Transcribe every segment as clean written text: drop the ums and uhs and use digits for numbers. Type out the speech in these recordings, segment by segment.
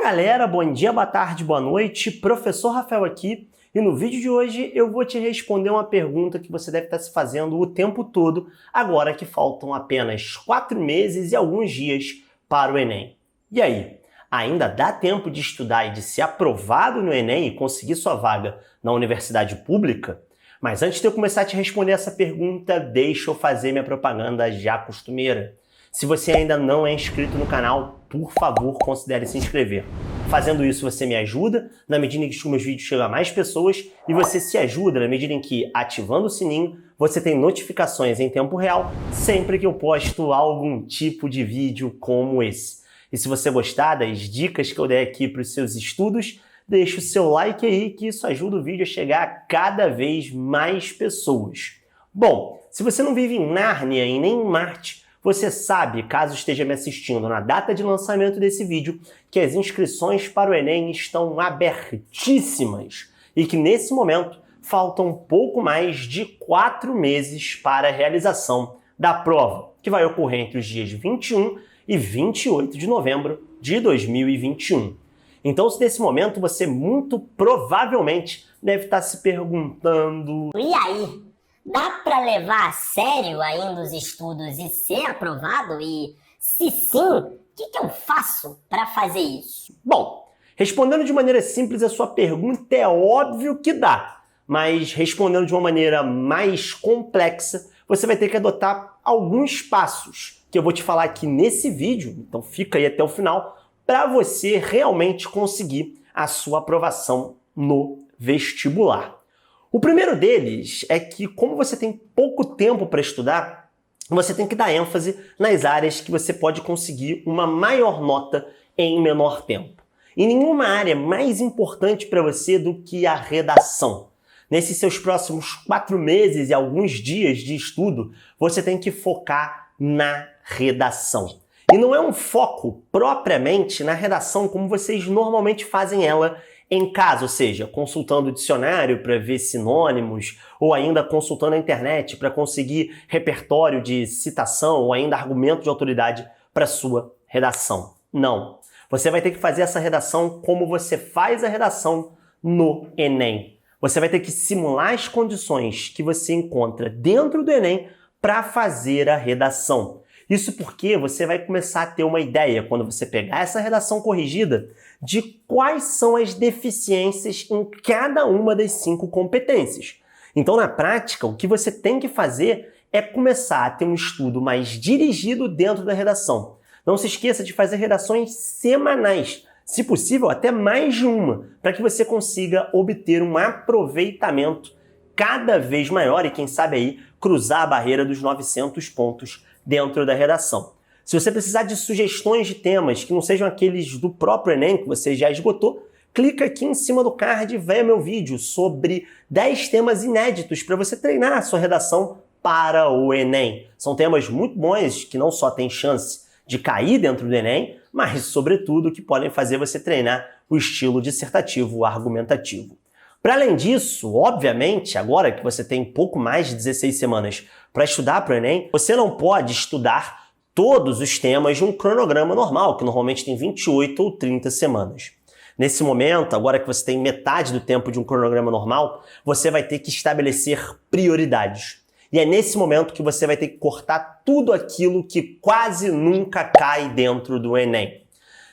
galera, bom dia, boa tarde, boa noite, professor Rafael aqui, e no vídeo de hoje eu vou te responder uma pergunta que você deve estar se fazendo o tempo todo, agora que faltam apenas 4 meses e alguns dias para o Enem. E aí, ainda dá tempo de estudar e de ser aprovado no Enem e conseguir sua vaga na universidade pública? Mas antes de eu começar a te responder essa pergunta, deixa eu fazer minha propaganda já costumeira. Se você ainda não é inscrito no canal, por favor, considere se inscrever. Fazendo isso, você me ajuda na medida em que os meus vídeos chegam a mais pessoas e você se ajuda na medida em que, ativando o sininho, você tem notificações em tempo real sempre que eu posto algum tipo de vídeo como esse. E se você gostar das dicas que eu dei aqui para os seus estudos, deixa o seu like aí que isso ajuda o vídeo a chegar a cada vez mais pessoas. Bom, se você não vive em Nárnia e nem em Marte, você sabe, caso esteja me assistindo na data de lançamento desse vídeo, que as inscrições para o Enem estão abertíssimas e que nesse momento faltam pouco mais de 4 meses para a realização da prova, que vai ocorrer entre os dias 21 e 28 de novembro de 2021. Então, nesse momento, você muito provavelmente deve estar se perguntando: e aí? Dá para levar a sério ainda os estudos e ser aprovado? E se sim, o que eu faço para fazer isso? Bom, respondendo de maneira simples a sua pergunta, é óbvio que dá. Mas respondendo de uma maneira mais complexa, você vai ter que adotar alguns passos que eu vou te falar aqui nesse vídeo, então fica aí até o final, para você realmente conseguir a sua aprovação no vestibular. O primeiro deles é que, como você tem pouco tempo para estudar, você tem que dar ênfase nas áreas que você pode conseguir uma maior nota em menor tempo. E nenhuma área é mais importante para você do que a redação. Nesses seus próximos 4 meses e alguns dias de estudo, você tem que focar na redação. E não é um foco propriamente na redação como vocês normalmente fazem ela em casa, ou seja, consultando o dicionário para ver sinônimos, ou ainda consultando a internet para conseguir repertório de citação, ou ainda argumento de autoridade para sua redação. Não. Você vai ter que fazer essa redação como você faz a redação no Enem. Você vai ter que simular as condições que você encontra dentro do Enem para fazer a redação. Isso porque você vai começar a ter uma ideia, quando você pegar essa redação corrigida, de quais são as deficiências em cada uma das 5 competências. Então, na prática, o que você tem que fazer é começar a ter um estudo mais dirigido dentro da redação. Não se esqueça de fazer redações semanais, se possível até mais de uma, para que você consiga obter um aproveitamento cada vez maior e, quem sabe aí, cruzar a barreira dos 900 pontos dentro da redação. Se você precisar de sugestões de temas que não sejam aqueles do próprio Enem, que você já esgotou, clica aqui em cima do card e veja meu vídeo sobre 10 temas inéditos para você treinar a sua redação para o Enem. São temas muito bons que não só têm chance de cair dentro do Enem, mas, sobretudo, que podem fazer você treinar o estilo dissertativo argumentativo. Para além disso, obviamente, agora que você tem pouco mais de 16 semanas para estudar para o Enem, você não pode estudar todos os temas de um cronograma normal, que normalmente tem 28 ou 30 semanas. Nesse momento, agora que você tem metade do tempo de um cronograma normal, você vai ter que estabelecer prioridades. E é nesse momento que você vai ter que cortar tudo aquilo que quase nunca cai dentro do Enem.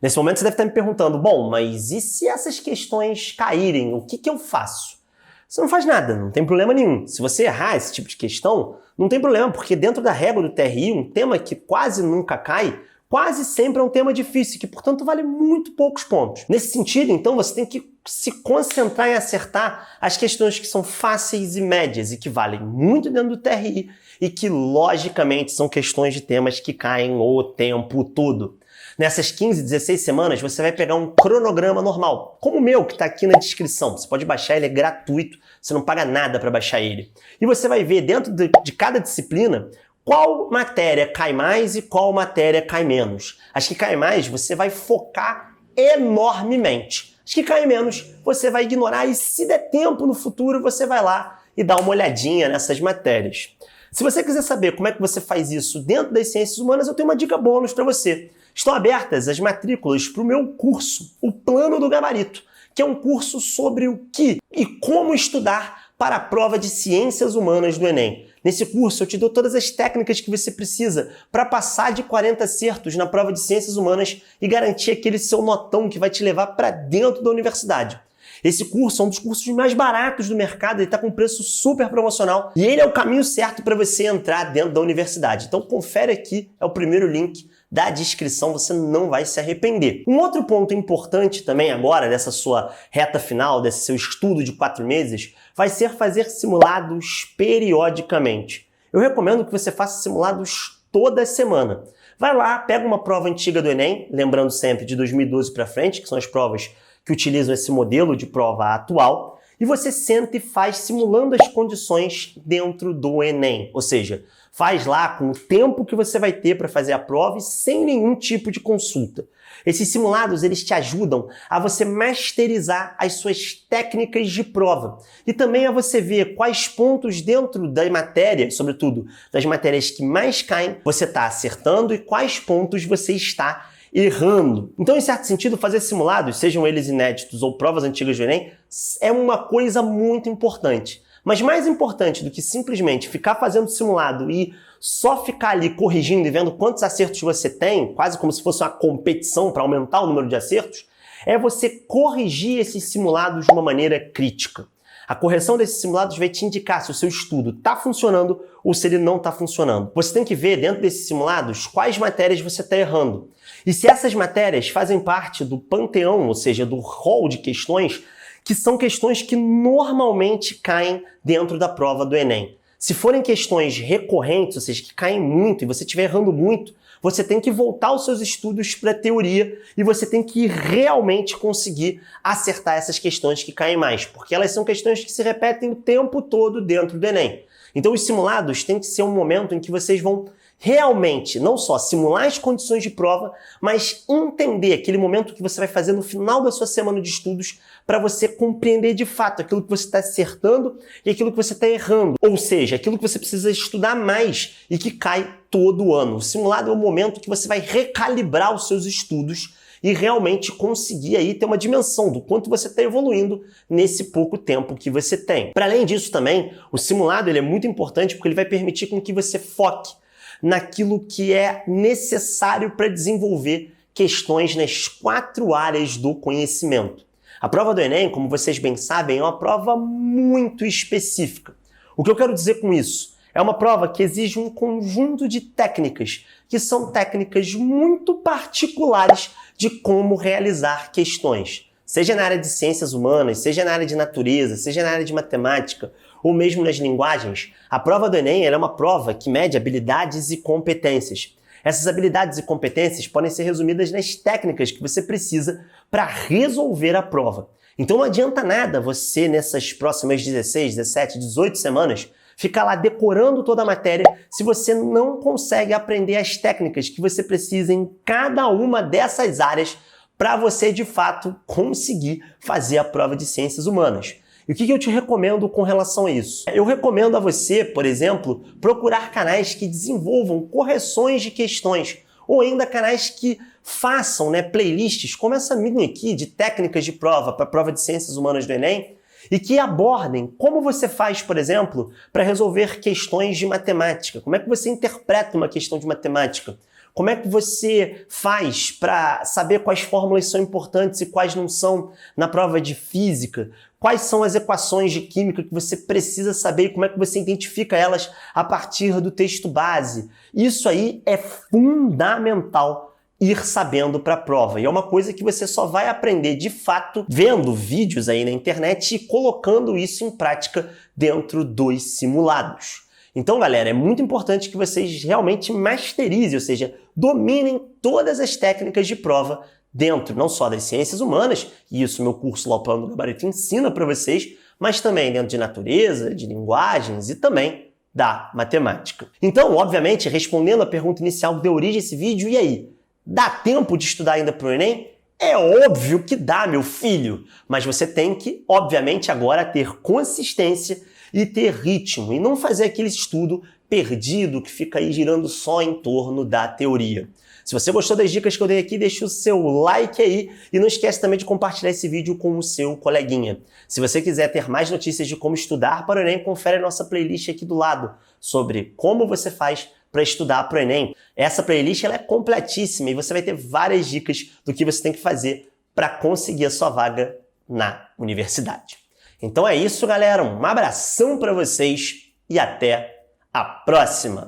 Nesse momento você deve estar me perguntando, bom, mas e se essas questões caírem, o que eu faço? Você não faz nada, não tem problema nenhum. Se você errar esse tipo de questão, não tem problema, porque dentro da regra do TRI, um tema que quase nunca cai, quase sempre é um tema difícil, que, portanto, vale muito poucos pontos. Nesse sentido, então, você tem que se concentrar em acertar as questões que são fáceis e médias e que valem muito dentro do TRI e que, logicamente, são questões de temas que caem o tempo todo. Nessas 15, 16 semanas, você vai pegar um cronograma normal, como o meu, que está aqui na descrição. Você pode baixar, ele é gratuito, você não paga nada para baixar ele. E você vai ver dentro de cada disciplina qual matéria cai mais e qual matéria cai menos. As que caem mais, você vai focar enormemente. As que caem menos, você vai ignorar e, se der tempo no futuro, você vai lá e dá uma olhadinha nessas matérias. Se você quiser saber como é que você faz isso dentro das ciências humanas, eu tenho uma dica bônus para você. Estão abertas as matrículas para o meu curso, o Plano do Gabarito, que é um curso sobre o que e como estudar para a prova de Ciências Humanas do Enem. Nesse curso eu te dou todas as técnicas que você precisa para passar de 40 acertos na prova de Ciências Humanas e garantir aquele seu notão que vai te levar para dentro da universidade. Esse curso é um dos cursos mais baratos do mercado, ele está com preço super promocional e ele é o caminho certo para você entrar dentro da universidade. Então confere aqui, é o primeiro link da descrição, você não vai se arrepender. Um outro ponto importante também agora, dessa sua reta final, desse seu estudo de 4 meses, vai ser fazer simulados periodicamente. Eu recomendo que você faça simulados toda semana. Vai lá, pega uma prova antiga do Enem, lembrando sempre de 2012 para frente, que são as provas que utilizam esse modelo de prova atual, e você senta e faz simulando as condições dentro do Enem. Ou seja, faz lá com o tempo que você vai ter para fazer a prova e sem nenhum tipo de consulta. Esses simulados, eles te ajudam a você masterizar as suas técnicas de prova e também a você ver quais pontos dentro da matéria, sobretudo das matérias que mais caem, você está acertando e quais pontos você está errando. Então, em certo sentido, fazer simulados, sejam eles inéditos ou provas antigas do Enem, é uma coisa muito importante. Mas mais importante do que simplesmente ficar fazendo simulado e só ficar ali corrigindo e vendo quantos acertos você tem, quase como se fosse uma competição para aumentar o número de acertos, é você corrigir esses simulados de uma maneira crítica. A correção desses simulados vai te indicar se o seu estudo está funcionando ou se ele não está funcionando. Você tem que ver dentro desses simulados quais matérias você está errando. E se essas matérias fazem parte do panteão, ou seja, do rol de questões, que são questões que normalmente caem dentro da prova do Enem. Se forem questões recorrentes, ou seja, que caem muito e você estiver errando muito, você tem que voltar os seus estudos para a teoria e você tem que realmente conseguir acertar essas questões que caem mais, porque elas são questões que se repetem o tempo todo dentro do Enem. Então os simulados têm que ser um momento em que vocês vão realmente não só simular as condições de prova, mas entender aquele momento que você vai fazer no final da sua semana de estudos para você compreender de fato aquilo que você está acertando e aquilo que você está errando. Ou seja, aquilo que você precisa estudar mais e que cai todo ano. O simulado é o momento que você vai recalibrar os seus estudos e realmente conseguir aí ter uma dimensão do quanto você está evoluindo nesse pouco tempo que você tem. Para além disso também, o simulado ele é muito importante porque ele vai permitir com que você foque naquilo que é necessário para desenvolver questões nas 4 áreas do conhecimento. A prova do Enem, como vocês bem sabem, é uma prova muito específica. O que eu quero dizer com isso? É uma prova que exige um conjunto de técnicas, que são técnicas muito particulares de como realizar questões. Seja na área de ciências humanas, seja na área de natureza, seja na área de matemática, ou mesmo nas linguagens, a prova do Enem é uma prova que mede habilidades e competências. Essas habilidades e competências podem ser resumidas nas técnicas que você precisa para resolver a prova. Então não adianta nada você, nessas próximas 16, 17, 18 semanas, ficar lá decorando toda a matéria se você não consegue aprender as técnicas que você precisa em cada uma dessas áreas para você, de fato, conseguir fazer a prova de ciências humanas. E o que eu te recomendo com relação a isso? Eu recomendo a você, por exemplo, procurar canais que desenvolvam correções de questões ou ainda canais que façam playlists como essa minha aqui de técnicas de prova para a prova de ciências humanas do Enem e que abordem como você faz, por exemplo, para resolver questões de matemática. Como é que você interpreta uma questão de matemática? Como é que você faz para saber quais fórmulas são importantes e quais não são na prova de física? Quais são as equações de química que você precisa saber e como é que você identifica elas a partir do texto base? Isso aí é fundamental ir sabendo para a prova. E é uma coisa que você só vai aprender de fato vendo vídeos aí na internet e colocando isso em prática dentro dos simulados. Então, galera, é muito importante que vocês realmente masterizem, ou seja, dominem todas as técnicas de prova dentro não só das ciências humanas, e isso meu curso lá, o Plano do Gabarito, ensina para vocês, mas também dentro de natureza, de linguagens e também da matemática. Então, obviamente, respondendo a pergunta inicial que deu origem a esse vídeo, e aí? Dá tempo de estudar ainda para o Enem? É óbvio que dá, meu filho, mas você tem que, obviamente, agora ter consistência e ter ritmo, e não fazer aquele estudo perdido que fica aí girando só em torno da teoria. Se você gostou das dicas que eu dei aqui, deixa o seu like aí e não esquece também de compartilhar esse vídeo com o seu coleguinha. Se você quiser ter mais notícias de como estudar para o Enem, confere a nossa playlist aqui do lado sobre como você faz para estudar para o Enem. Essa playlist ela é completíssima e você vai ter várias dicas do que você tem que fazer para conseguir a sua vaga na universidade. Então é isso, galera. Um abração para vocês e até a próxima!